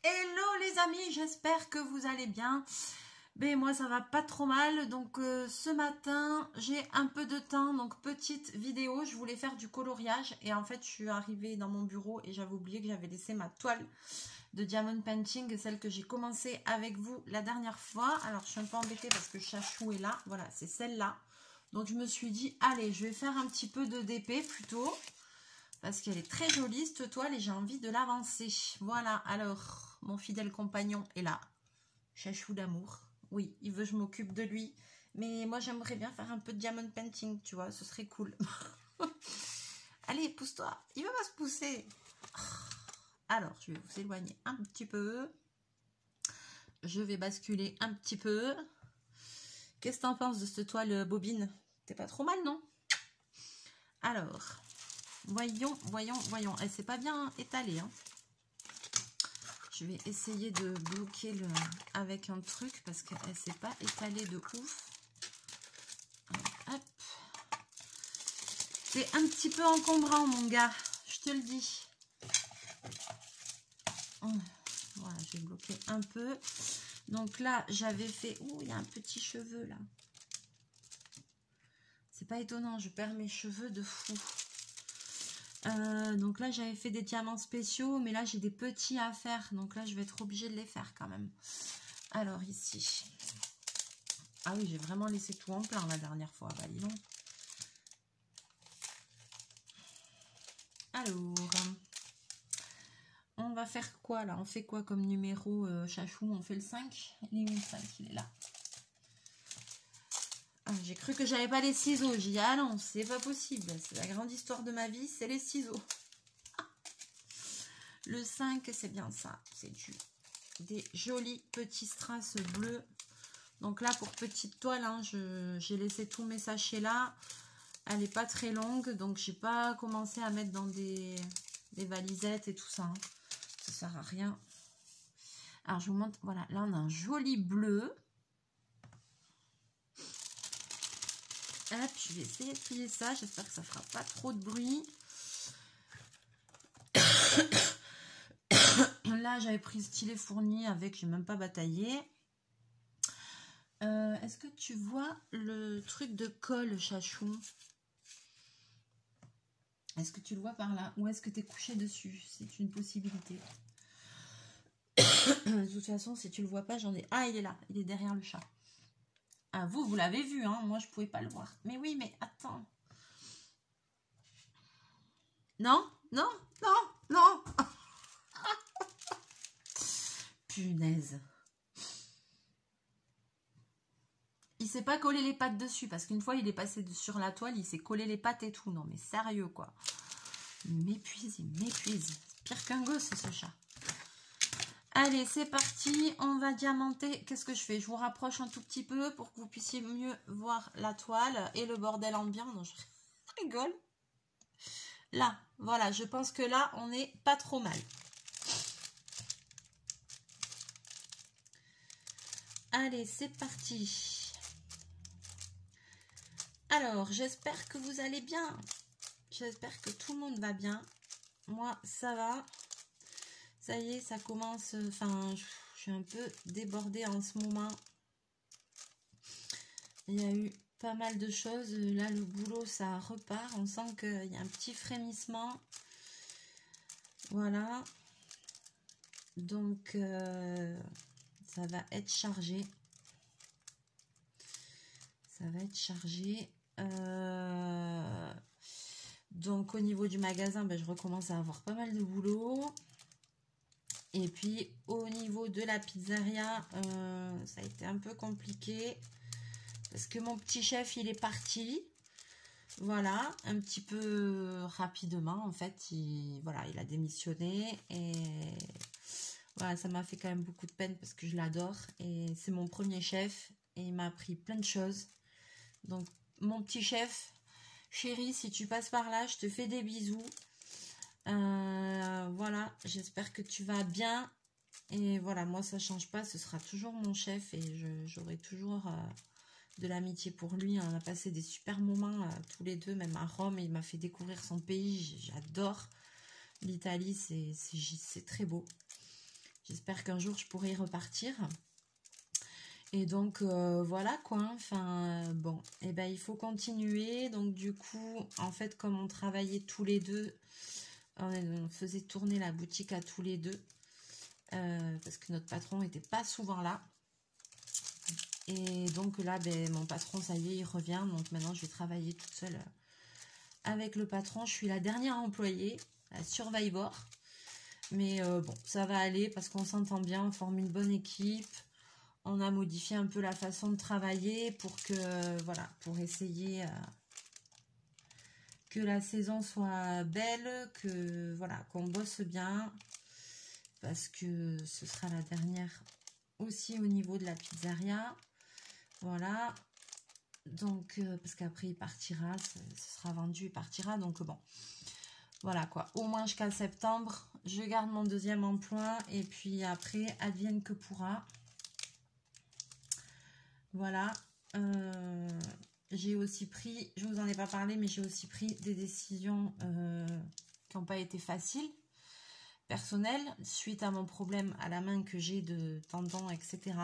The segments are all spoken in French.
Hello les amis, j'espère que vous allez bien. Mais moi ça va pas trop mal. Donc ce matin j'ai un peu de temps, donc petite vidéo. Je voulais faire du coloriage et en fait je suis arrivée dans mon bureau et j'avais oublié que j'avais laissé ma toile de diamond painting, celle que j'ai commencé avec vous la dernière fois. Alors je suis un peu embêtée parce que Chachou est là. Voilà, c'est celle-là. Donc je me suis dit allez, je vais faire un petit peu de DP plutôt. Parce qu'elle est très jolie cette toile et j'ai envie de l'avancer. Voilà, alors, mon fidèle compagnon est là. Chachou d'amour. Oui, il veut que je m'occupe de lui. Mais moi, j'aimerais bien faire un peu de diamond painting, tu vois, ce serait cool. Allez, pousse-toi. Il veut pas se pousser. Alors, je vais vous éloigner un petit peu. Je vais basculer un petit peu. Qu'est-ce que t'en penses de cette toile bobine? T'es pas trop mal, non? Alors... voyons. Elle s'est pas bien étalée. Hein. Je vais essayer de bloquer avec un truc parce qu'elle s'est pas étalée de ouf. Hop. C'est un petit peu encombrant, mon gars. Je te le dis. Voilà, j'ai bloqué un peu. Donc là, j'avais fait... ouh, il y a un petit cheveu là. C'est pas étonnant, je perds mes cheveux de fou. Donc là j'avais fait des diamants spéciaux, mais là j'ai des petits à faire, donc là je vais être obligée de les faire quand même. Alors ici, ah oui, j'ai vraiment laissé tout en plein la dernière fois. Bah dis donc. Alors on va faire quoi là? On fait quoi comme numéro, Chachou? On fait le 5. Il est où le 5? Il est là. Ah, j'ai cru que j'avais pas les ciseaux. J'ai dit ah non, c'est pas possible, c'est la grande histoire de ma vie, c'est les ciseaux. Le 5, c'est bien ça. C'est des jolis petits strass bleus. Donc là, pour petite toile, hein, j'ai laissé tous mes sachets là. Elle n'est pas très longue, donc j'ai pas commencé à mettre dans des valisettes et tout ça. Hein. Ça sert à rien. Alors, je vous montre. Voilà, là, on a un joli bleu. Hop, je vais essayer de plier ça. J'espère que ça fera pas trop de bruit. Là, j'avais pris stylet fourni avec, j'ai même pas bataillé. Est-ce que tu vois le truc de colle, Chachou? Est-ce que tu le vois par là? Ou est-ce que tu es couché dessus? C'est une possibilité. De toute façon, si tu le vois pas, j'en ai... ah, il est là. Il est derrière le chat. Ah, vous l'avez vu, hein? Moi, je pouvais pas le voir. Mais oui, mais attends. Non, non, non, non. Punaise. Il s'est pas collé les pattes dessus parce qu'une fois il est passé sur la toile, il s'est collé les pattes et tout. Non mais sérieux quoi. Il m'épuise. Pire qu'un gosse ce chat. Allez, c'est parti. On va diamanter. Qu'est-ce que je fais? Je vous rapproche un tout petit peu pour que vous puissiez mieux voir la toile et le bordel ambiant. Non, je rigole. Là, voilà, je pense que là, on n'est pas trop mal. Allez, c'est parti. Alors, j'espère que vous allez bien. J'espère que tout le monde va bien. Moi, ça va. Ça y est, ça commence. Enfin, je suis un peu débordée en ce moment. Il y a eu pas mal de choses. Là, le boulot, ça repart. On sent qu'il y a un petit frémissement. Voilà. Donc, ça va être chargé. Ça va être chargé. Donc au niveau du magasin, ben, je recommence à avoir pas mal de boulot. Et puis au niveau de la pizzeria, ça a été un peu compliqué. Parce que mon petit chef, il est parti. Voilà, un petit peu rapidement en fait. Il a démissionné. Et voilà, ça m'a fait quand même beaucoup de peine parce que je l'adore. Et c'est mon premier chef. Et il m'a appris plein de choses. Donc mon petit chef... chérie, si tu passes par là, je te fais des bisous. Voilà, j'espère que tu vas bien. Et voilà, moi, ça ne change pas. Ce sera toujours mon chef et j'aurai toujours de l'amitié pour lui. On a passé des super moments tous les deux, même à Rome. Il m'a fait découvrir son pays. J'adore l'Italie. C'est très beau. J'espère qu'un jour je pourrai y repartir. Et donc voilà quoi, enfin bon, et ben il faut continuer. Donc du coup, en fait, comme on travaillait tous les deux, on faisait tourner la boutique à tous les deux, parce que notre patron n'était pas souvent là. Et donc là, ben, mon patron, ça y est, il revient. Donc maintenant, je vais travailler toute seule avec le patron. Je suis la dernière employée, la survivor. Mais bon, ça va aller parce qu'on s'entend bien, on forme une bonne équipe. On a modifié un peu la façon de travailler pour que, voilà, pour essayer que la saison soit belle, que, voilà, qu'on bosse bien. Parce que ce sera la dernière aussi au niveau de la pizzeria. Voilà. Donc, parce qu'après il partira, ce sera vendu, il partira. Donc bon, voilà quoi. Au moins jusqu'à septembre, je garde mon deuxième emploi. Et puis après, advienne que pourra. Voilà, j'ai aussi pris, je vous en ai pas parlé, mais j'ai aussi pris des décisions qui n'ont pas été faciles, personnelles, suite à mon problème à la main que j'ai de tendons, etc.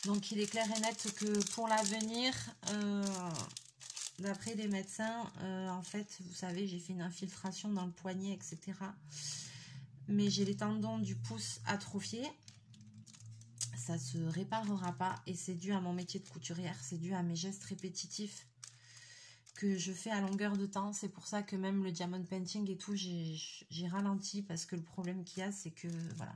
Donc il est clair et net que pour l'avenir, d'après les médecins, en fait, vous savez, j'ai fait une infiltration dans le poignet, etc. Mais j'ai les tendons du pouce atrophiés. Ça se réparera pas et c'est dû à mon métier de couturière, c'est dû à mes gestes répétitifs que je fais à longueur de temps. C'est pour ça que même le diamond painting et tout, j'ai ralenti parce que le problème qu'il y a, c'est que voilà,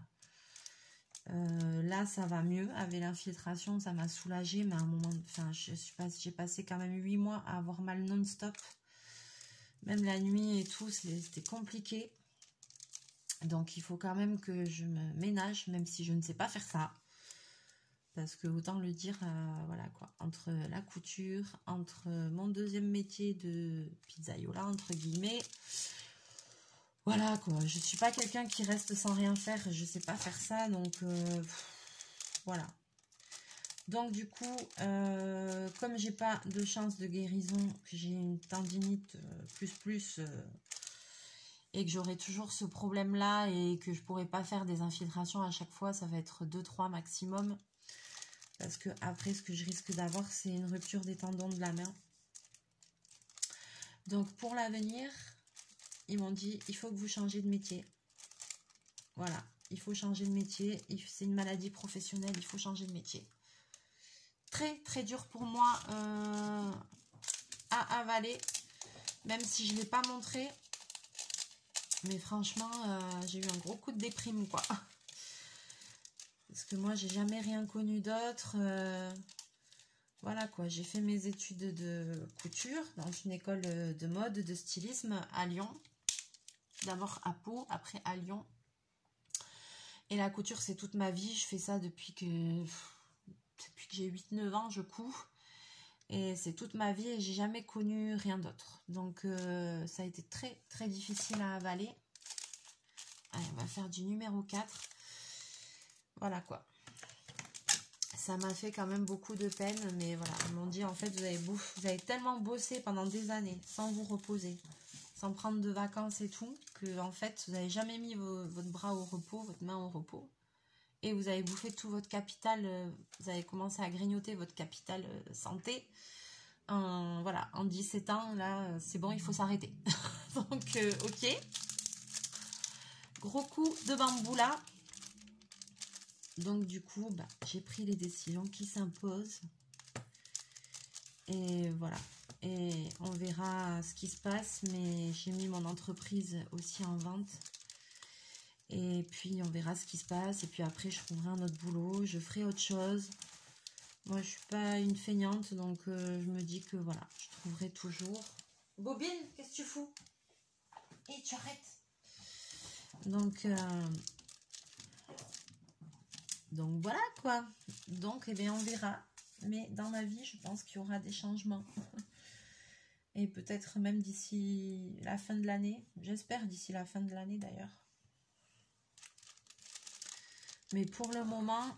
là ça va mieux avec l'infiltration, ça m'a soulagée, mais à un moment, enfin j'ai passé quand même 8 mois à avoir mal non-stop, même la nuit et tout, c'était compliqué. Donc il faut quand même que je me ménage, même si je ne sais pas faire ça. Parce que autant le dire, voilà quoi, entre la couture, entre mon deuxième métier de pizzaiola, entre guillemets, voilà quoi, je suis pas quelqu'un qui reste sans rien faire, je sais pas faire ça, donc voilà. Donc du coup, comme j'ai pas de chance de guérison, que j'ai une tendinite plus, et que j'aurai toujours ce problème là et que je pourrai pas faire des infiltrations à chaque fois, ça va être 2-3 maximum. Parce que après, ce que je risque d'avoir, c'est une rupture des tendons de la main. Donc, pour l'avenir, ils m'ont dit, il faut que vous changez de métier. Voilà, il faut changer de métier. C'est une maladie professionnelle, il faut changer de métier. Très, très dur pour moi à avaler. Même si je ne l'ai pas montré. Mais franchement, j'ai eu un gros coup de déprime, quoi. Parce que moi, j'ai jamais rien connu d'autre. Voilà quoi, j'ai fait mes études de couture dans une école de mode, de stylisme à Lyon. D'abord à Pau, après à Lyon. Et la couture, c'est toute ma vie. Je fais ça depuis que j'ai 8-9 ans, je couds. Et c'est toute ma vie et j'ai jamais connu rien d'autre. Donc ça a été très très difficile à avaler. Allez, on va faire du numéro 4. Voilà quoi. Ça m'a fait quand même beaucoup de peine, mais voilà, ils m'ont dit en fait vous avez tellement bossé pendant des années sans vous reposer, sans prendre de vacances et tout, que en fait vous n'avez jamais mis votre bras au repos, votre main au repos, et vous avez bouffé tout votre capital, vous avez commencé à grignoter votre capital santé. Voilà, en 17 ans, là, c'est bon, il faut s'arrêter. Donc, ok. Gros coup de bambou là. Donc du coup, bah, j'ai pris les décisions qui s'imposent. Et voilà. Et on verra ce qui se passe. Mais j'ai mis mon entreprise aussi en vente. Et puis on verra ce qui se passe. Et puis après, je trouverai un autre boulot. Je ferai autre chose. Moi, je suis pas une feignante. Donc je me dis que voilà, je trouverai toujours. Bobine, qu'est-ce que tu fous? Et tu arrêtes. Donc voilà quoi. Donc eh bien on verra. Mais dans ma vie, je pense qu'il y aura des changements. Et peut-être même d'ici la fin de l'année. J'espère d'ici la fin de l'année d'ailleurs. Mais pour le moment,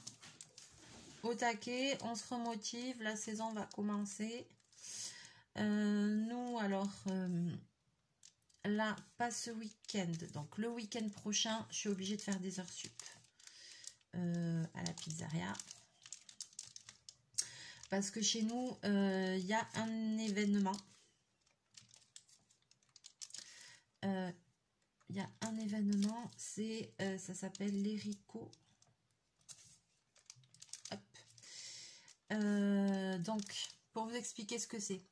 au taquet, on se remotive. La saison va commencer. Nous alors, là, pas ce week-end. Donc, le week-end prochain, je suis obligée de faire des heures sup à la pizzeria. Parce que chez nous, il y a un événement. Il y a un événement, c'est ça s'appelle l'Erico. Donc, pour vous expliquer ce que c'est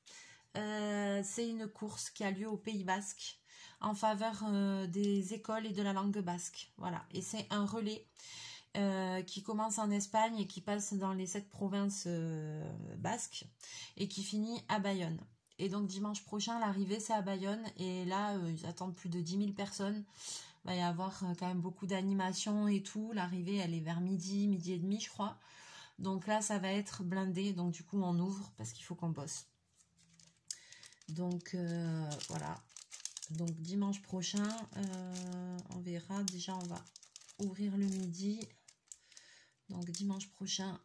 une course qui a lieu au Pays Basque en faveur des écoles et de la langue basque. Voilà, et c'est un relais qui commence en Espagne et qui passe dans les 7 provinces basques et qui finit à Bayonne. Et donc dimanche prochain, l'arrivée c'est à Bayonne et là ils attendent plus de 10 000 personnes. Il va y avoir quand même beaucoup d'animations et tout. L'arrivée elle est vers midi, midi et demi je crois. Donc là ça va être blindé, donc du coup on ouvre parce qu'il faut qu'on bosse. Donc voilà, donc dimanche prochain on verra, déjà on va ouvrir le midi. Donc dimanche prochain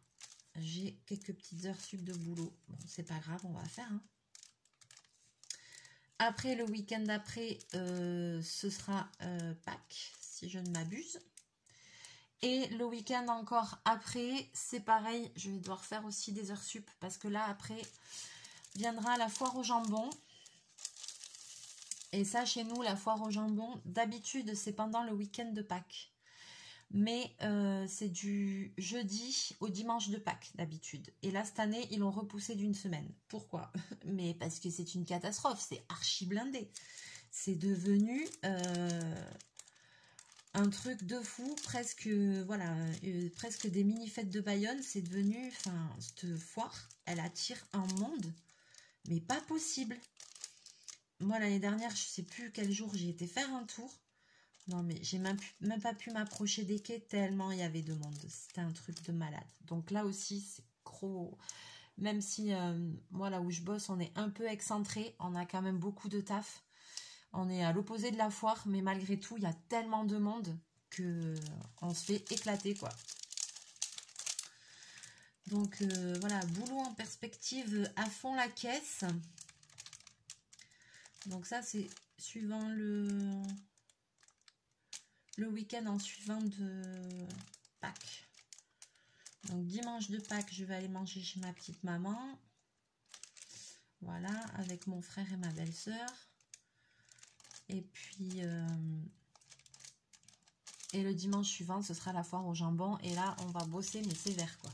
j'ai quelques petites heures sup de boulot, bon c'est pas grave, on va faire hein. Après le week-end d'après ce sera Pâques si je ne m'abuse. Et le week-end encore après, c'est pareil, je vais devoir faire aussi des heures sup parce que là après viendra la foire au jambon. Et ça chez nous, la foire au jambon, d'habitude c'est pendant le week-end de Pâques. Mais c'est du jeudi au dimanche de Pâques d'habitude. Et là cette année, ils l'ont repoussé d'une semaine. Pourquoi? Mais parce que c'est une catastrophe, c'est archi blindé. C'est devenu... un truc de fou, presque, voilà, presque des mini-fêtes de Bayonne, c'est devenu, enfin, cette foire, elle attire un monde, mais pas possible. Moi, l'année dernière, je sais plus quel jour j'ai été faire un tour. Non, mais j'ai même pas pu m'approcher des quais tellement il y avait de monde. C'était un truc de malade. Donc là aussi, c'est gros. Même si, moi, là où je bosse, on est un peu excentré, on a quand même beaucoup de taf. On est à l'opposé de la foire, mais malgré tout, il y a tellement de monde que on se fait éclater, quoi. Donc, voilà, boulot en perspective à fond la caisse. Donc ça, c'est suivant le week-end en suivant de Pâques. Donc, dimanche de Pâques, je vais aller manger chez ma petite maman. Voilà, avec mon frère et ma belle-sœur. Et puis, et le dimanche suivant, ce sera la foire au jambon. Et là, on va bosser, mais sévère, quoi.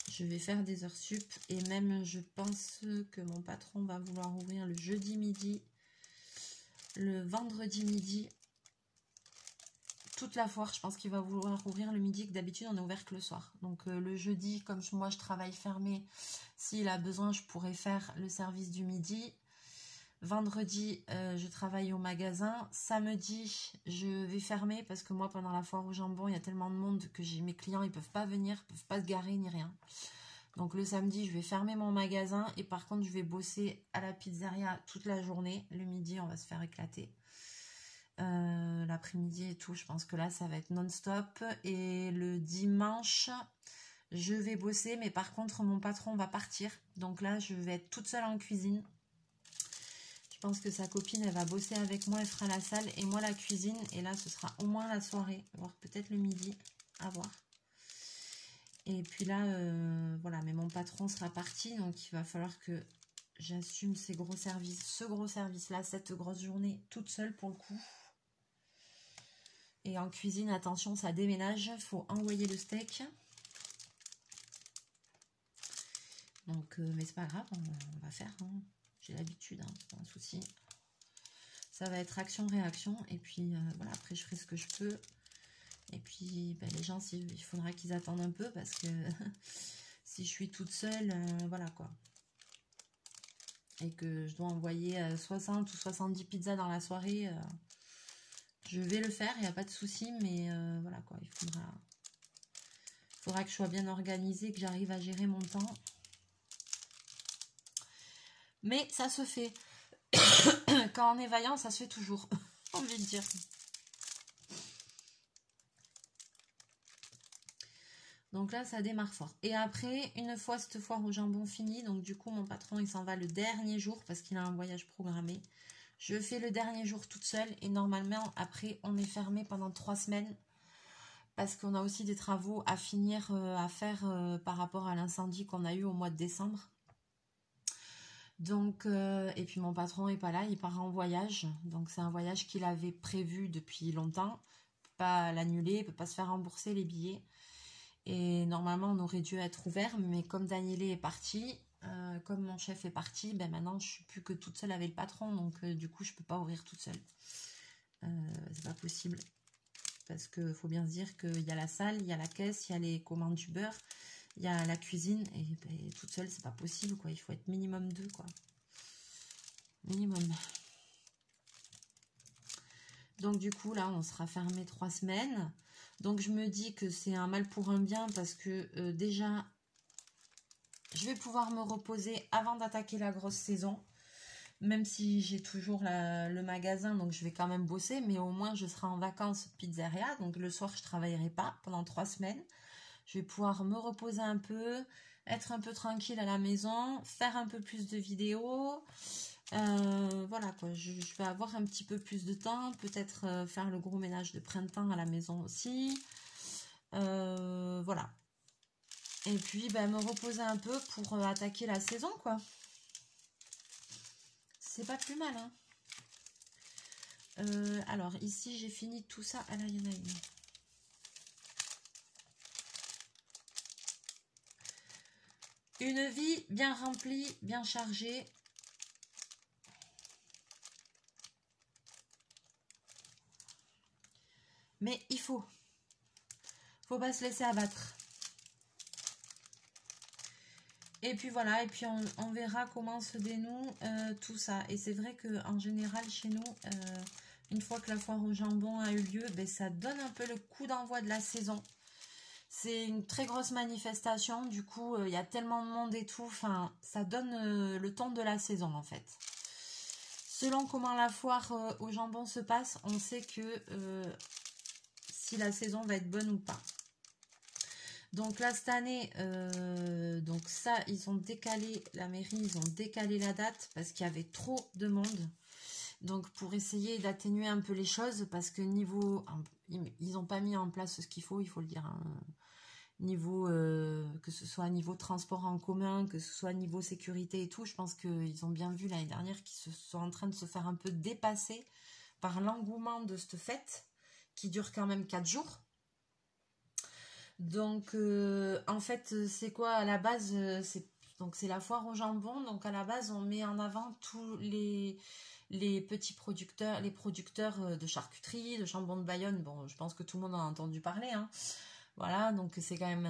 Je vais faire des heures sup. Et même, je pense que mon patron va vouloir ouvrir le jeudi midi, le vendredi midi. Toute la foire, je pense qu'il va vouloir ouvrir le midi, que d'habitude, on est ouvert que le soir. Donc, le jeudi, comme moi, je travaille fermé, s'il a besoin, je pourrais faire le service du midi. Vendredi, je travaille au magasin. Samedi, je vais fermer parce que moi, pendant la foire au jambon, il y a tellement de monde que mes clients, ils peuvent pas venir, ils peuvent pas se garer ni rien. Donc, le samedi, je vais fermer mon magasin et par contre, je vais bosser à la pizzeria toute la journée. Le midi, on va se faire éclater. L'après-midi et tout, je pense que là, ça va être non-stop. Et le dimanche... je vais bosser, mais par contre, mon patron va partir. Donc là, je vais être toute seule en cuisine. Je pense que sa copine, elle va bosser avec moi, elle fera la salle et moi la cuisine. Et là, ce sera au moins la soirée, voire peut-être le midi, à voir. Et puis là, voilà, mais mon patron sera parti, donc il va falloir que j'assume ce gros service-là, cette grosse journée, toute seule pour le coup. Et en cuisine, attention, ça déménage, il faut envoyer le steak. Donc, mais c'est pas grave, on va faire, hein. J'ai l'habitude, hein, c'est pas un souci. Ça va être action-réaction, et puis voilà, après je ferai ce que je peux. Et puis ben, les gens, il faudra qu'ils attendent un peu, parce que si je suis toute seule, voilà quoi. Et que je dois envoyer 60 ou 70 pizzas dans la soirée, je vais le faire, il n'y a pas de souci, mais voilà quoi, il faudra que je sois bien organisée, que j'arrive à gérer mon temps. Mais ça se fait. Quand on est vaillant, ça se fait toujours. J'ai envie de dire. Donc là, ça démarre fort. Et après, une fois cette foire au jambon finie, donc du coup, mon patron, il s'en va le dernier jour parce qu'il a un voyage programmé. Je fais le dernier jour toute seule et normalement, après, on est fermé pendant 3 semaines parce qu'on a aussi des travaux à finir, à faire par rapport à l'incendie qu'on a eu au mois de décembre. Donc, et puis mon patron est pas là, il part en voyage. Donc c'est un voyage qu'il avait prévu depuis longtemps. Il peut pas l'annuler, il peut pas se faire rembourser les billets. Et normalement, on aurait dû être ouvert, mais comme Danielé est parti, comme mon chef est parti, ben maintenant, je suis plus que toute seule avec le patron. Donc, du coup, je peux pas ouvrir toute seule. C'est pas possible. Parce qu'il faut bien se dire qu'il y a la salle, il y a la caisse, il y a les commandes du beurre, il y a la cuisine. Et ben, toute seule, c'est pas possible, quoi. Il faut être minimum 2, quoi. Minimum. Donc, du coup, là, on sera fermé 3 semaines. Donc, je me dis que c'est un mal pour un bien parce que déjà, je vais pouvoir me reposer avant d'attaquer la grosse saison. Même si j'ai toujours le magasin, donc je vais quand même bosser. Mais au moins, je serai en vacances pizzeria. Donc, le soir, je ne travaillerai pas pendant 3 semaines. Je vais pouvoir me reposer un peu, être un peu tranquille à la maison, faire un peu plus de vidéos. Voilà quoi, je vais avoir un petit peu plus de temps, peut-être faire le gros ménage de printemps à la maison aussi. Voilà. Et puis ben, me reposer un peu pour attaquer la saison quoi. C'est pas plus mal hein. Alors ici j'ai fini tout ça. Ah là il y en a une vie bien remplie, bien chargée. Mais il faut pas se laisser abattre. Et puis voilà, et puis on verra comment se dénoue tout ça. Et c'est vrai qu'en général, chez nous, une fois que la foire au jambon a eu lieu, ben, ça donne un peu le coup d'envoi de la saison. C'est une très grosse manifestation, du coup, il y a tellement de monde et tout. Enfin, ça donne le ton de la saison, en fait. Selon comment la foire au jambon se passe, on sait que si la saison va être bonne ou pas. Donc là, cette année, donc ça, ils ont décalé, la mairie, ils ont décalé la date parce qu'il y avait trop de monde. Donc pour essayer d'atténuer un peu les choses, parce que niveau, ils n'ont pas mis en place ce qu'il faut, il faut le dire, hein, niveau, que ce soit niveau transport en commun, que ce soit niveau sécurité et tout, je pense qu'ils ont bien vu l'année dernière qu'ils sont en train de se faire un peu dépasser par l'engouement de cette fête, qui dure quand même 4 jours. Donc, en fait, c'est quoi à la base c'est la foire au jambon. Donc, à la base, on met en avant tous les petits producteurs, les producteurs de charcuterie, de jambon de Bayonne. Bon, je pense que tout le monde en a entendu parler. Hein. Voilà, donc c'est quand même...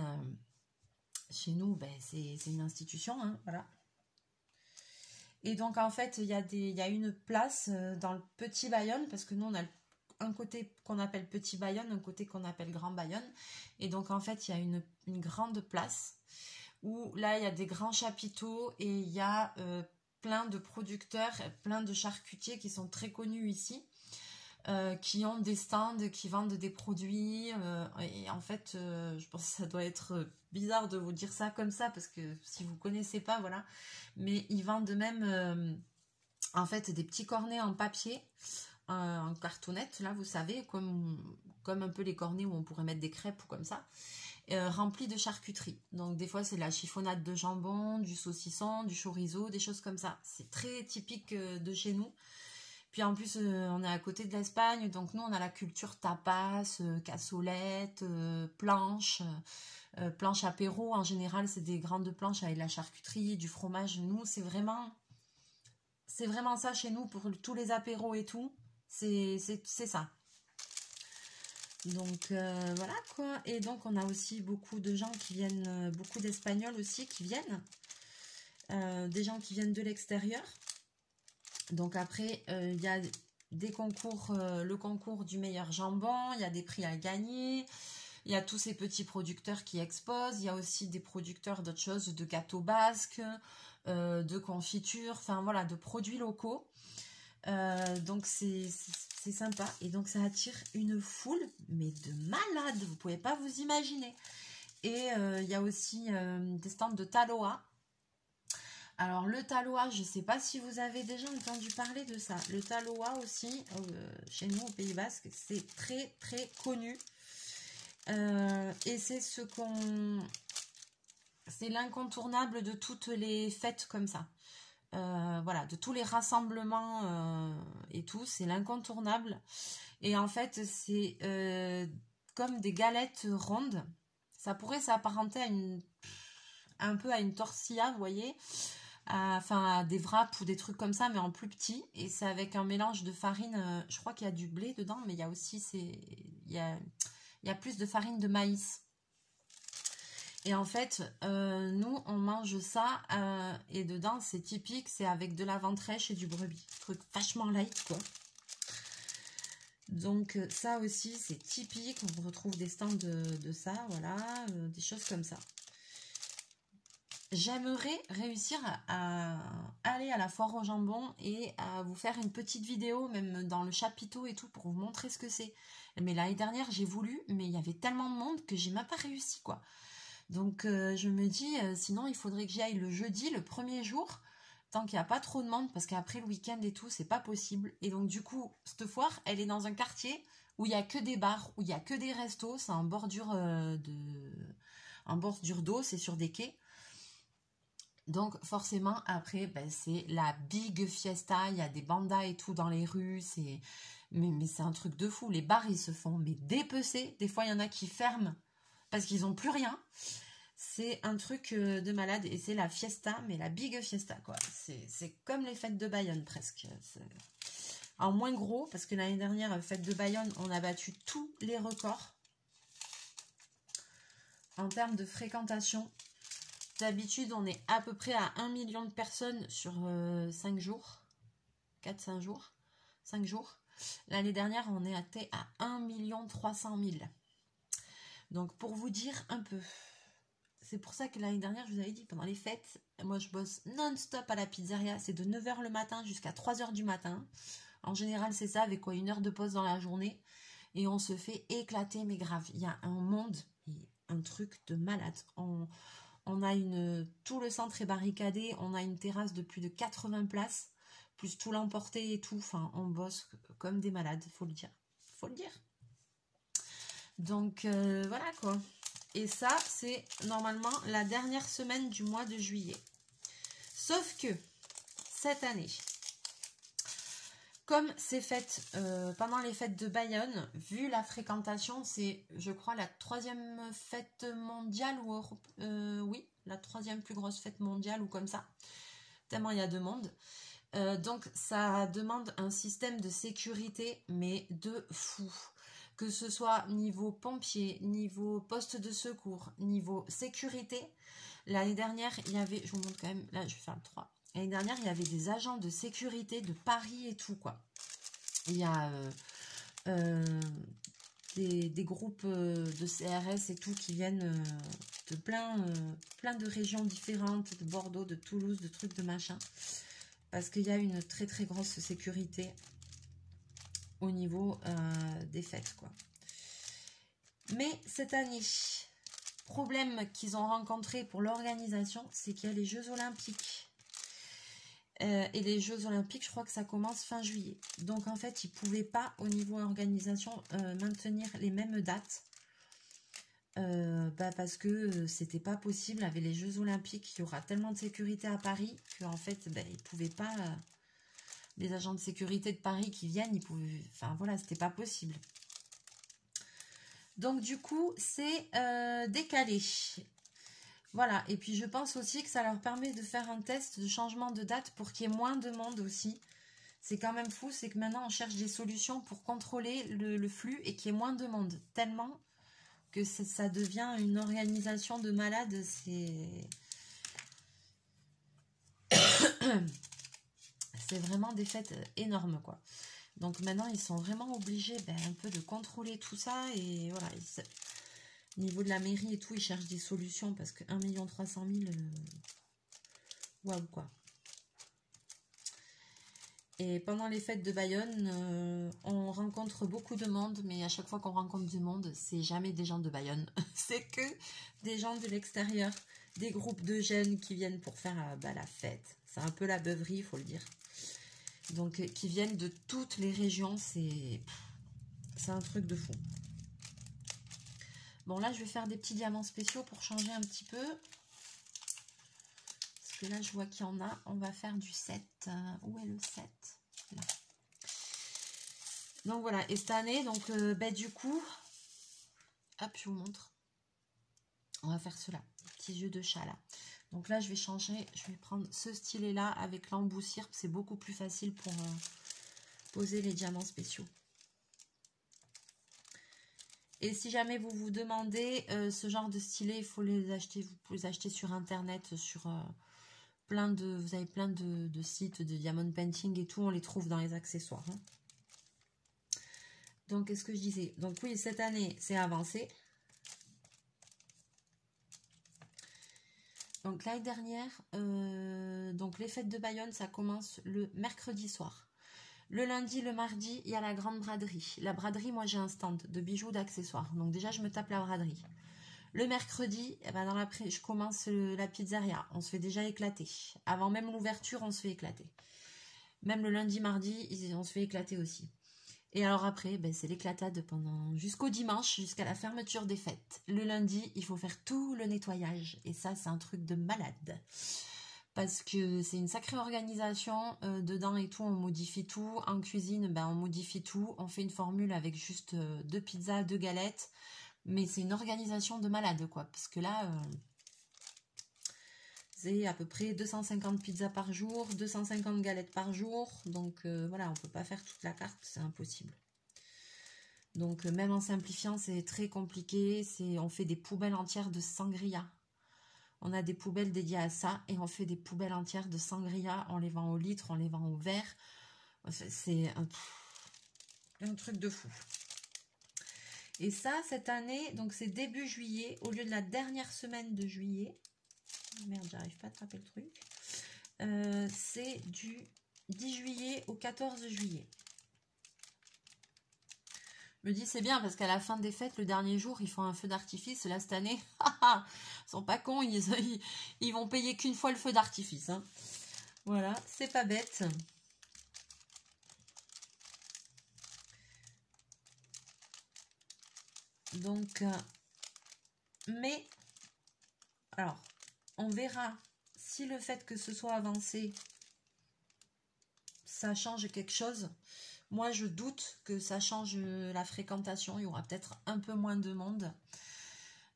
chez nous, ben, c'est une institution. Hein, voilà. Et donc, en fait, il y a une place dans le petit Bayonne, parce que nous, on a un côté qu'on appelle Petit Bayonne, un côté qu'on appelle Grand Bayonne. Et donc, en fait, il y a une grande place où là, il y a des grands chapiteaux et il y a plein de producteurs, plein de charcutiers qui sont très connus ici, qui ont des stands, qui vendent des produits. Et en fait, je pense que ça doit être bizarre de vous dire ça comme ça, parce que si vous ne connaissez pas, voilà. Mais ils vendent même, en fait, des petits cornets en papier, en cartonnette, là, vous savez, comme un peu les cornets où on pourrait mettre des crêpes ou comme ça, remplis de charcuterie. Donc, des fois, c'est la chiffonnade de jambon, du saucisson, du chorizo, des choses comme ça. C'est très typique de chez nous. Puis, en plus, on est à côté de l'Espagne, donc nous, on a la culture tapas, cassolette, planche apéro. En général, c'est des grandes planches avec de la charcuterie, du fromage. Nous, c'est vraiment ça chez nous pour tous les apéros et tout. C'est ça. Donc voilà quoi. Et donc on a aussi beaucoup de gens qui viennent, beaucoup d'Espagnols aussi qui viennent. Des gens qui viennent de l'extérieur. Donc après il y a des concours, le concours du meilleur jambon, il y a des prix à gagner. Il y a tous ces petits producteurs qui exposent. Il y a aussi des producteurs d'autres choses, de gâteaux basques, de confitures, enfin voilà, de produits locaux. Donc c'est sympa et donc ça attire une foule mais de malades, vous pouvez pas vous imaginer. Et il y a aussi des stands de Taloa. Alors le Taloa, je ne sais pas si vous avez déjà entendu parler de ça. Le Taloa aussi, chez nous au Pays Basque, c'est très très connu. Et c'est c'est l'incontournable de toutes les fêtes comme ça. Voilà, de tous les rassemblements et tout, c'est l'incontournable. Et en fait, c'est comme des galettes rondes. Ça pourrait s'apparenter un peu à une tortilla, vous voyez, à des wraps ou des trucs comme ça, mais en plus petit. Et c'est avec un mélange de farine. Je crois qu'il y a du blé dedans, mais il y a aussi il y a plus de farine de maïs. Et en fait, nous, on mange ça, et dedans, c'est typique, c'est avec de la ventrèche et du brebis. Truc vachement light, quoi. Donc, ça aussi, c'est typique. On retrouve des stands de ça, voilà, des choses comme ça. J'aimerais réussir à aller à la foire au jambon et à vous faire une petite vidéo, même dans le chapiteau et tout, pour vous montrer ce que c'est. Mais l'année dernière, j'ai voulu, mais il y avait tellement de monde que j'ai même pas réussi, quoi. Donc, je me dis, sinon, il faudrait que j'y aille le jeudi, le premier jour, tant qu'il n'y a pas trop de monde, parce qu'après le week-end et tout, c'est pas possible. Et donc, du coup, cette foire, elle est dans un quartier où il n'y a que des bars, où il n'y a que des restos, c'est en bordure d'eau, c'est sur des quais. Donc, forcément, après, ben, c'est la big fiesta, il y a des bandas et tout dans les rues, mais c'est un truc de fou. Les bars, ils se font dépecer. Des fois, il y en a qui ferment parce qu'ils n'ont plus rien. C'est un truc de malade et c'est la fiesta, mais la big fiesta, quoi. C'est comme les fêtes de Bayonne, presque. En moins gros, parce que l'année dernière, fête de Bayonne, on a battu tous les records en termes de fréquentation. D'habitude, on est à peu près à 1 million de personnes sur 5 jours. 4-5 jours. 5 jours. L'année dernière, on est à 1 300 000. Donc, pour vous dire un peu. C'est pour ça que l'année dernière, je vous avais dit, pendant les fêtes, moi, je bosse non-stop à la pizzeria. C'est de 9 h le matin jusqu'à 3 h du matin. En général, c'est ça, avec quoi, 1 heure de pause dans la journée. Et on se fait éclater, mais grave. Il y a un monde, un truc de malade. On a tout le centre est barricadé, on a une terrasse de plus de 80 places, plus tout l'emporter et tout. Enfin, on bosse comme des malades, faut le dire. Faut le dire. Donc, voilà quoi. Et ça, c'est normalement la dernière semaine du mois de juillet. Sauf que, cette année, comme c'est fait pendant les fêtes de Bayonne, vu la fréquentation, c'est, je crois, la 3e fête mondiale, oui, la 3e plus grosse fête mondiale, ou comme ça, tellement il y a de monde. Donc, ça demande un système de sécurité, mais de fou. Que ce soit niveau pompier, niveau poste de secours, niveau sécurité. L'année dernière, il y avait, je vous montre quand même, là, je vais faire le 3. L'année dernière, il y avait des agents de sécurité de Paris et tout, quoi. Il y a des groupes de CRS et tout qui viennent de plein de régions différentes, de Bordeaux, de Toulouse, de trucs de machin. Parce qu'il y a une très très grosse sécurité au niveau des fêtes, quoi. Mais cette année, problème qu'ils ont rencontré pour l'organisation, c'est qu'il y a les Jeux Olympiques. Et les Jeux Olympiques, je crois que ça commence fin juillet. Donc en fait, ils ne pouvaient pas, au niveau organisation, maintenir les mêmes dates. Parce que c'était pas possible. Avec les Jeux Olympiques, il y aura tellement de sécurité à Paris qu'en fait, ils ne pouvaient pas... les agents de sécurité de Paris qui viennent, ils pouvaient... Enfin voilà, c'était pas possible. Donc du coup, c'est décalé. Voilà, et puis je pense aussi que ça leur permet de faire un test de changement de date pour qu'il y ait moins de monde aussi. C'est quand même fou, c'est que maintenant on cherche des solutions pour contrôler le flux et qu'il y ait moins de monde. Tellement que ça devient une organisation de malades, c'est vraiment des fêtes énormes, quoi. Donc maintenant ils sont vraiment obligés un peu de contrôler tout ça et voilà. Au niveau de la mairie et tout, ils cherchent des solutions parce que 1 300 000, waouh quoi. Et pendant les fêtes de Bayonne, on rencontre beaucoup de monde, mais à chaque fois qu'on rencontre du monde, c'est jamais des gens de Bayonne. C'est que des gens de l'extérieur, des groupes de jeunes qui viennent pour faire la fête. C'est un peu la beuverie, il faut le dire. Donc, qui viennent de toutes les régions, c'est un truc de fou. Bon, là, je vais faire des petits diamants spéciaux pour changer un petit peu. Parce que là, je vois qu'il y en a. On va faire du 7. Où est le 7? Là. Donc, voilà. Et cette année, donc, du coup... Hop, je vous montre. On va faire cela. Petits yeux de chat, là. Donc là, je vais changer. Je vais prendre ce stylet-là avec l'emboussir. C'est beaucoup plus facile pour poser les diamants spéciaux. Et si jamais vous vous demandez ce genre de stylet, il faut les acheter. Vous pouvez les acheter sur internet, sur vous avez plein de sites de diamond painting et tout. On les trouve dans les accessoires. Hein. Donc, qu'est-ce que je disais? Donc oui, cette année, c'est avancé. Donc l'année dernière, donc les fêtes de Bayonne, ça commence le mercredi soir. Le lundi, le mardi, il y a la grande braderie. La braderie, moi, j'ai un stand de bijoux, d'accessoires. Donc déjà, je me tape la braderie. Le mercredi, eh ben, dans l'après, je commence la pizzeria. On se fait déjà éclater. Avant même l'ouverture, on se fait éclater. Même le lundi, mardi, on se fait éclater aussi. Et alors après, ben, c'est l'éclatade jusqu'au dimanche, jusqu'à la fermeture des fêtes. Le lundi, il faut faire tout le nettoyage. Et ça, c'est un truc de malade. Parce que c'est une sacrée organisation. Dedans et tout, on modifie tout. En cuisine, ben, on modifie tout. On fait une formule avec juste 2 pizzas, 2 galettes. Mais c'est une organisation de malade, quoi. Parce que là, c'est à peu près 250 pizzas par jour, 250 galettes par jour. Donc voilà, on ne peut pas faire toute la carte, c'est impossible. Donc même en simplifiant, c'est très compliqué. On fait des poubelles entières de sangria. On a des poubelles dédiées à ça et on fait des poubelles entières de sangria. On les vend au litre, on les vend au verre. C'est un truc de fou. Et ça, cette année, donc c'est début juillet, au lieu de la dernière semaine de juillet. Merde, j'arrive pas à attraper le truc. C'est du 10 juillet au 14 juillet. Je me dis c'est bien parce qu'à la fin des fêtes, le dernier jour, ils font un feu d'artifice. Là, cette année, ils sont pas cons, ils vont payer qu'une fois le feu d'artifice. Hein. Voilà, c'est pas bête. Donc, mais, alors, on verra si le fait que ce soit avancé, ça change quelque chose. Moi, je doute que ça change la fréquentation. Il y aura peut-être un peu moins de monde.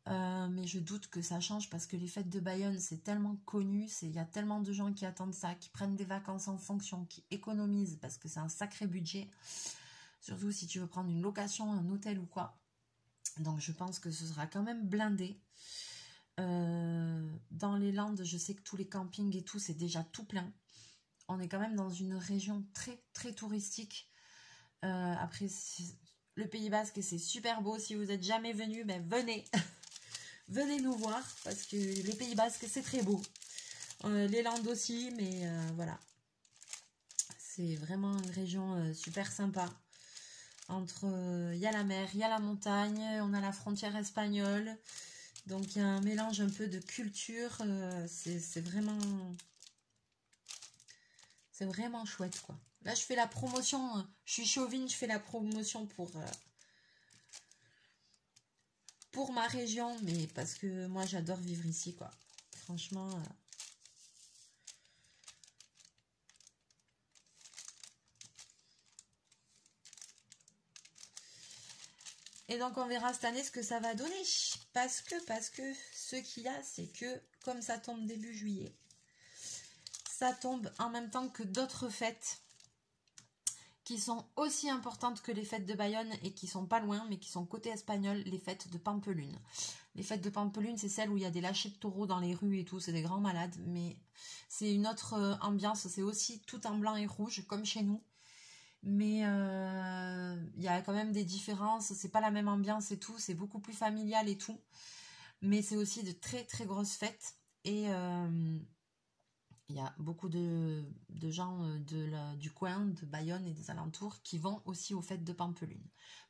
Mais je doute que ça change parce que les fêtes de Bayonne, c'est tellement connu. Il y a tellement de gens qui attendent ça, qui prennent des vacances en fonction, qui économisent parce que c'est un sacré budget. Surtout si tu veux prendre une location, un hôtel ou quoi. Donc, je pense que ce sera quand même blindé. Dans les Landes, je sais que tous les campings et tout, c'est déjà tout plein. On est quand même dans une région très, très touristique. Après, le Pays Basque, c'est super beau. Si vous n'êtes jamais venu, ben venez. Venez nous voir parce que les Pays Basques, c'est très beau. Les Landes aussi, mais voilà. C'est vraiment une région super sympa. Il y a la mer, il y a la montagne, on a la frontière espagnole. Donc, il y a un mélange un peu de culture. C'est vraiment chouette, quoi. Là, je fais la promotion. Je suis chauvine, je fais la promotion pour ma région. Mais parce que moi, j'adore vivre ici, quoi. Franchement... Et donc, on verra cette année ce que ça va donner. Parce que ce qu'il y a, c'est que comme ça tombe début juillet, ça tombe en même temps que d'autres fêtes qui sont aussi importantes que les fêtes de Bayonne et qui sont pas loin, mais qui sont côté espagnol, les fêtes de Pampelune. Les fêtes de Pampelune, c'est celles où il y a des lâchers de taureaux dans les rues et tout, c'est des grands malades, mais c'est une autre ambiance, c'est aussi tout en blanc et rouge, comme chez nous. Mais il y a quand même des différences, c'est pas la même ambiance et tout, c'est beaucoup plus familial et tout. Mais c'est aussi de très très grosses fêtes. Et il y a beaucoup de gens du coin, de Bayonne et des alentours qui vont aussi aux fêtes de Pampelune.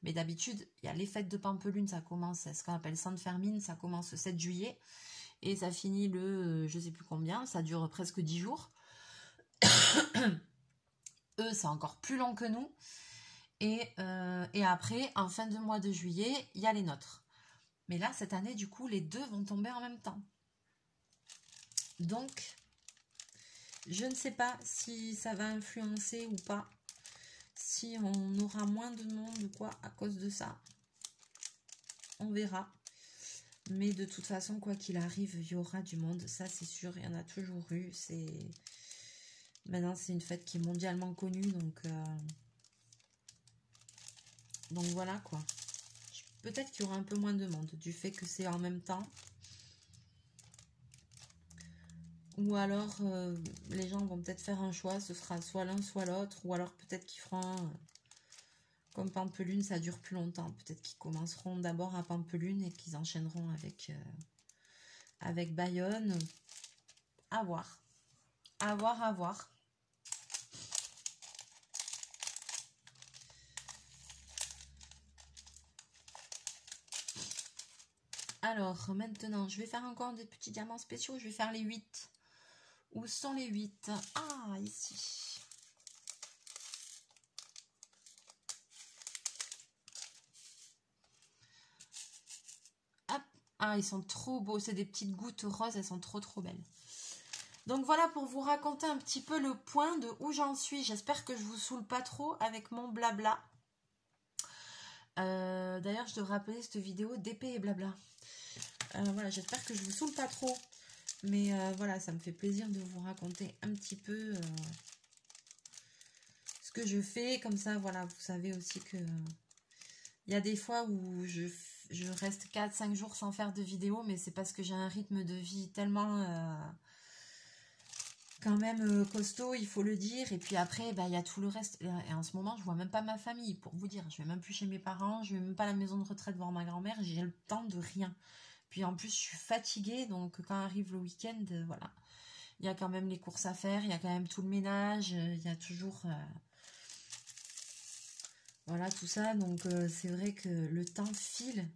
Mais d'habitude, il y a les fêtes de Pampelune, ça commence, c'est ce qu'on appelle Sainte-Fermine, ça commence le 7 juillet et ça finit le je sais plus combien, ça dure presque 10 jours. Eux, c'est encore plus long que nous. Et après, en fin de mois de juillet, il y a les nôtres. Mais là, cette année, du coup, les deux vont tomber en même temps. Donc, je ne sais pas si ça va influencer ou pas. Si on aura moins de monde ou quoi à cause de ça. On verra. Mais de toute façon, quoi qu'il arrive, il y aura du monde. Ça, c'est sûr. Il y en a toujours eu. Maintenant, c'est une fête qui est mondialement connue. Donc voilà, quoi. Peut-être qu'il y aura un peu moins de monde du fait que c'est en même temps. Ou alors, les gens vont peut-être faire un choix. Ce sera soit l'un, soit l'autre. Ou alors peut-être qu'ils feront... comme Pampelune, ça dure plus longtemps. Peut-être qu'ils commenceront d'abord à Pampelune et qu'ils enchaîneront avec Bayonne. À voir. À voir, à voir. Alors, maintenant, je vais faire encore des petits diamants spéciaux. Je vais faire les 8. Où sont les 8? Ah, ici. Hop. Ah, ils sont trop beaux. C'est des petites gouttes roses. Elles sont trop, trop belles. Donc, voilà pour vous raconter un petit peu le point de où j'en suis. J'espère que je vous saoule pas trop avec mon blabla. D'ailleurs, je devrais appeler cette vidéo d'épée et blabla. Voilà, j'espère que je vous saoule pas trop. Mais voilà, ça me fait plaisir de vous raconter un petit peu ce que je fais. Comme ça, voilà, vous savez aussi que il y a des fois où je reste 4-5 jours sans faire de vidéo, mais c'est parce que j'ai un rythme de vie tellement quand même costaud, il faut le dire. Et puis après, bah, il y a tout le reste. Et en ce moment, je vois même pas ma famille, pour vous dire. Je vais même plus chez mes parents, je vais même pas à la maison de retraite voir ma grand-mère. J'ai le temps de rien. Puis en plus, je suis fatiguée, donc quand arrive le week-end, voilà. Il y a quand même les courses à faire, il y a quand même tout le ménage, il y a toujours... voilà, tout ça. Donc c'est vrai que le temps file.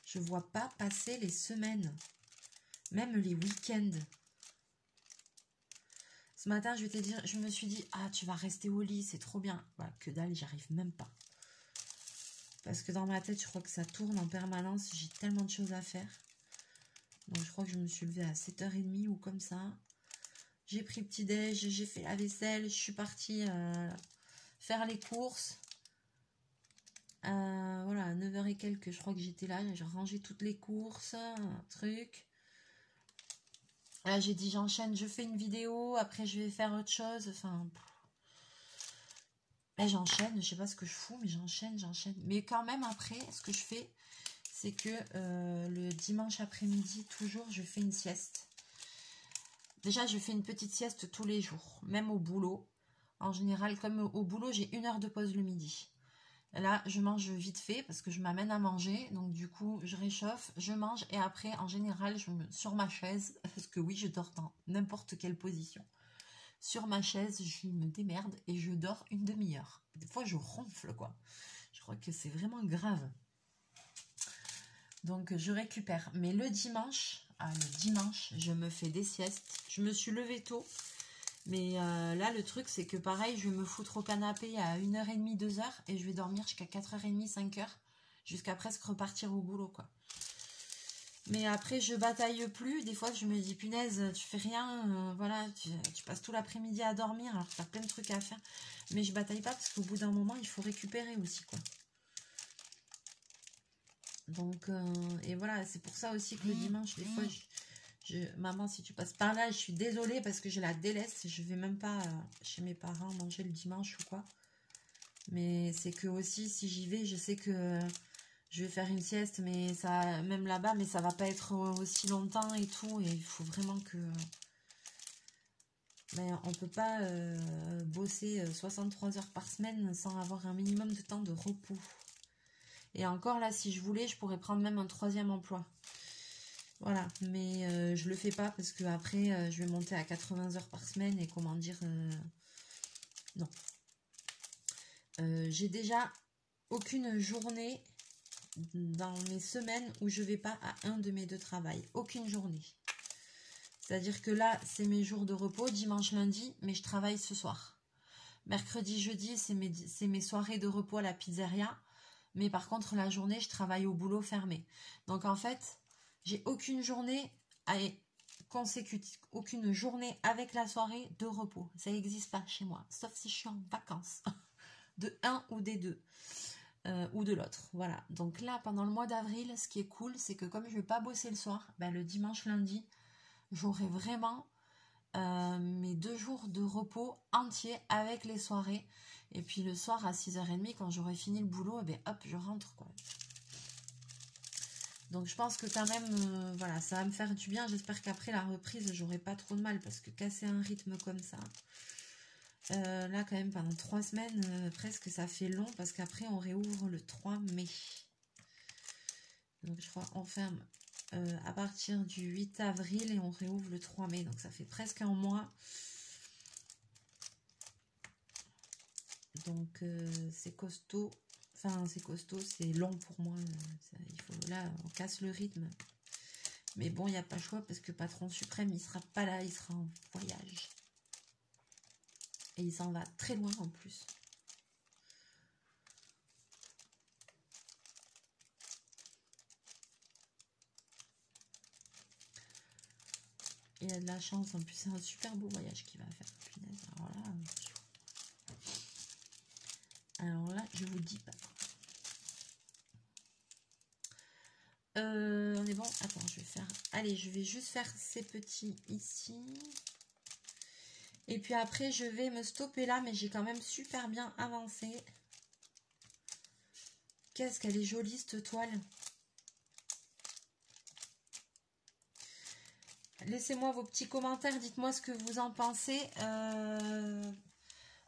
Je vois pas passer les semaines. Même les week-ends. Ce matin, je vais te dire, je me suis dit, ah, tu vas rester au lit, c'est trop bien. Voilà, que dalle, j'y arrive même pas. Parce que dans ma tête, je crois que ça tourne en permanence. J'ai tellement de choses à faire. Donc je crois que je me suis levée à 7h30 ou comme ça. J'ai pris le petit-déj, j'ai fait la vaisselle, je suis partie faire les courses. Voilà, à 9h et quelques, je crois que j'étais là. J'ai rangé toutes les courses, un truc. Là, j'ai dit j'enchaîne, je fais une vidéo, après je vais faire autre chose. Enfin, là, j'enchaîne, je sais pas ce que je fous, mais j'enchaîne. Mais quand même, après, ce que je fais, c'est que le dimanche après-midi, toujours, je fais une sieste. Déjà, je fais une petite sieste tous les jours, même au boulot. En général, comme au boulot, j'ai 1 heure de pause le midi. Là, je mange vite fait parce que je m'amène à manger. Donc, du coup, je réchauffe, je mange. Et après, en général, sur ma chaise, parce que oui, je dors dans n'importe quelle position. Sur ma chaise, je me démerde et je dors une demi-heure. Des fois, je ronfle, quoi. Je crois que c'est vraiment grave. Donc, je récupère. Mais le dimanche, je me fais des siestes. Je me suis levée tôt. Mais là, le truc, c'est que pareil, je vais me foutre au canapé à 1h30, 2h et je vais dormir jusqu'à 4h30, 5h, jusqu'à presque repartir au boulot, quoi. Mais après, je bataille plus. Des fois, je me dis, punaise, tu fais rien, voilà, tu passes tout l'après-midi à dormir alors que tu as plein de trucs à faire. Mais je bataille pas parce qu'au bout d'un moment, il faut récupérer aussi, quoi. Donc, et voilà, c'est pour ça aussi que le dimanche, des fois, maman, si tu passes par là, je suis désolée parce que je la délaisse. Je vais même pas chez mes parents manger le dimanche ou quoi. Mais c'est que aussi, si j'y vais, je sais que je vais faire une sieste, mais ça, même là-bas, mais ça va pas être aussi longtemps et tout. Et il faut vraiment que... Mais on peut pas bosser 63 heures par semaine sans avoir un minimum de temps de repos. Et encore là, si je voulais, je pourrais prendre même un 3e emploi. Voilà, mais je le fais pas parce que après je vais monter à 80 heures par semaine et comment dire, non. J'ai déjà aucune journée dans mes semaines où je vais pas à un de mes deux travails. Aucune journée. C'est-à-dire que là, c'est mes jours de repos, dimanche, lundi, mais je travaille ce soir. Mercredi, jeudi, c'est mes soirées de repos à la pizzeria. Mais par contre, la journée, je travaille au boulot fermé. Donc en fait, j'ai aucune journée consécutive, aucune journée avec la soirée de repos. Ça n'existe pas chez moi, sauf si je suis en vacances. De un ou des deux. Ou de l'autre. Voilà. Donc là, pendant le mois d'avril, ce qui est cool, c'est que comme je ne vais pas bosser le soir, ben, le dimanche, lundi, j'aurai vraiment mes 2 jours de repos entiers avec les soirées. Et puis le soir à 6h30, quand j'aurai fini le boulot, eh bien, hop, je rentre, quoi. Donc je pense que quand même, voilà, ça va me faire du bien. J'espère qu'après la reprise, j'aurai pas trop de mal. Parce que casser un rythme comme ça, là quand même pendant 3 semaines, presque ça fait long. Parce qu'après on réouvre le 3 mai. Donc je crois on ferme à partir du 8 avril et on réouvre le 3 mai. Donc ça fait presque un mois. Donc c'est costaud. Enfin c'est costaud, c'est long pour moi. Il faut, là on casse le rythme. Mais bon, il n'y a pas le choix parce que Patron Suprême, il sera pas là, il sera en voyage. Et il s'en va très loin en plus. Il a de la chance, en plus c'est un super beau voyage qu'il va faire. Punaise, alors là, je vous dis pas. On est bon. Attends, je vais faire... Allez, je vais juste faire ces petits ici. Et puis après, je vais me stopper là, mais j'ai quand même super bien avancé. Qu'est-ce qu'elle est jolie, cette toile. Laissez-moi vos petits commentaires, dites-moi ce que vous en pensez.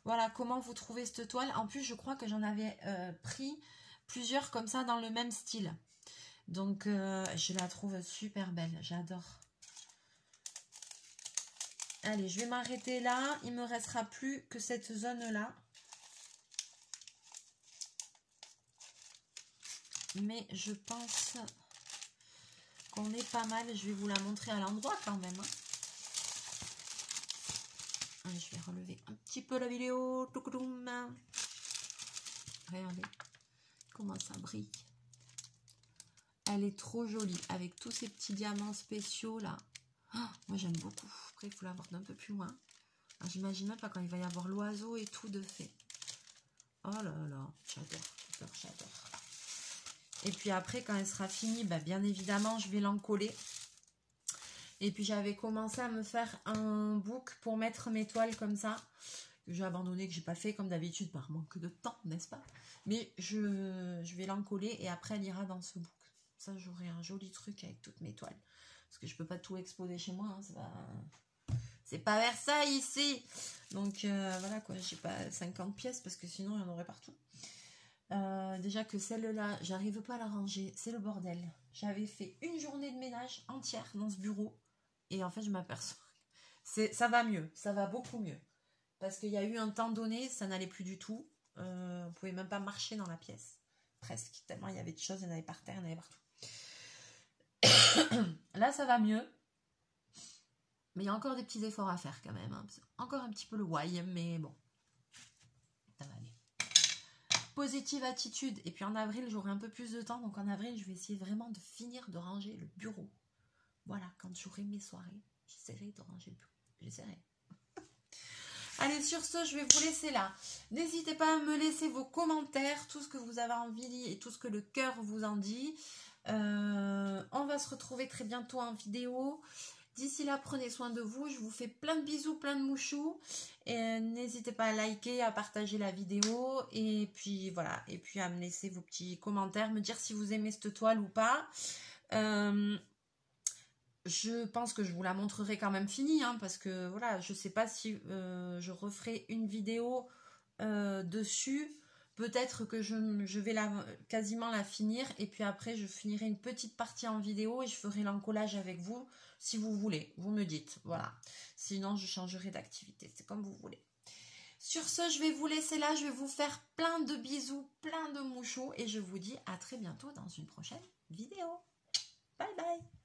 Voilà, comment vous trouvez cette toile. En plus, je crois que j'en avais pris plusieurs comme ça dans le même style. Donc, je la trouve super belle, j'adore. Allez, je vais m'arrêter là. Il ne me restera plus que cette zone-là. Mais je pense qu'on est pas mal. Je vais vous la montrer à l'endroit quand même. Allez, je vais relever un petit peu la vidéo. Regardez comment ça brille. Elle est trop jolie avec tous ces petits diamants spéciaux là. Oh, moi j'aime beaucoup. Après il faut la voir d'un peu plus loin. J'imagine même pas quand il va y avoir l'oiseau et tout de fait. Oh là là, j'adore, j'adore. Et puis après quand elle sera finie, bah, bien évidemment je vais l'encoller. Et puis j'avais commencé à me faire un book pour mettre mes toiles comme ça. Que j'ai abandonné, que j'ai pas fait comme d'habitude par manque de temps, n'est-ce pas? Mais je vais l'encoller et après elle ira dans ce book. Ça, j'aurai un joli truc avec toutes mes toiles. Parce que je peux pas tout exposer chez moi. Hein, c'est pas Versailles ici. Donc, voilà quoi. J'ai pas 50 pièces parce que sinon, il y en aurait partout. Déjà que celle-là, j'arrive pas à la ranger. C'est le bordel. J'avais fait une journée de ménage entière dans ce bureau. Et en fait, je m'aperçois. Ça va mieux. Ça va beaucoup mieux. Parce qu'il y a eu un temps donné, ça n'allait plus du tout. On pouvait même pas marcher dans la pièce. Presque. Tellement il y avait de choses. Il y en avait par terre, il y en avait partout. Là ça va mieux, mais il y a encore des petits efforts à faire quand même, hein. Encore un petit peu le why, mais bon, ça va aller. Positive attitude. Et puis en avril j'aurai un peu plus de temps, donc en avril je vais essayer vraiment de finir de ranger le bureau. Voilà, quand j'aurai mes soirées, j'essaierai de ranger le bureau, j'essaierai. Allez, sur ce, je vais vous laisser là. N'hésitez pas à me laisser vos commentaires, tout ce que vous avez envie et tout ce que le cœur vous en dit. On va se retrouver très bientôt en vidéo. D'ici là, prenez soin de vous. Je vous fais plein de bisous, plein de mouchous. Et n'hésitez pas à liker, à partager la vidéo. Et puis voilà. Et puis à me laisser vos petits commentaires, me dire si vous aimez cette toile ou pas. Je pense que je vous la montrerai quand même finie, hein, parce que voilà, je sais pas si je referai une vidéo dessus, Peut-être que je vais quasiment la finir et puis après je finirai une petite partie en vidéo et je ferai l'encollage avec vous si vous voulez. Vous me dites, voilà. Sinon je changerai d'activité, c'est comme vous voulez. Sur ce, je vais vous laisser là, je vais vous faire plein de bisous, plein de mouchous et je vous dis à très bientôt dans une prochaine vidéo. Bye bye.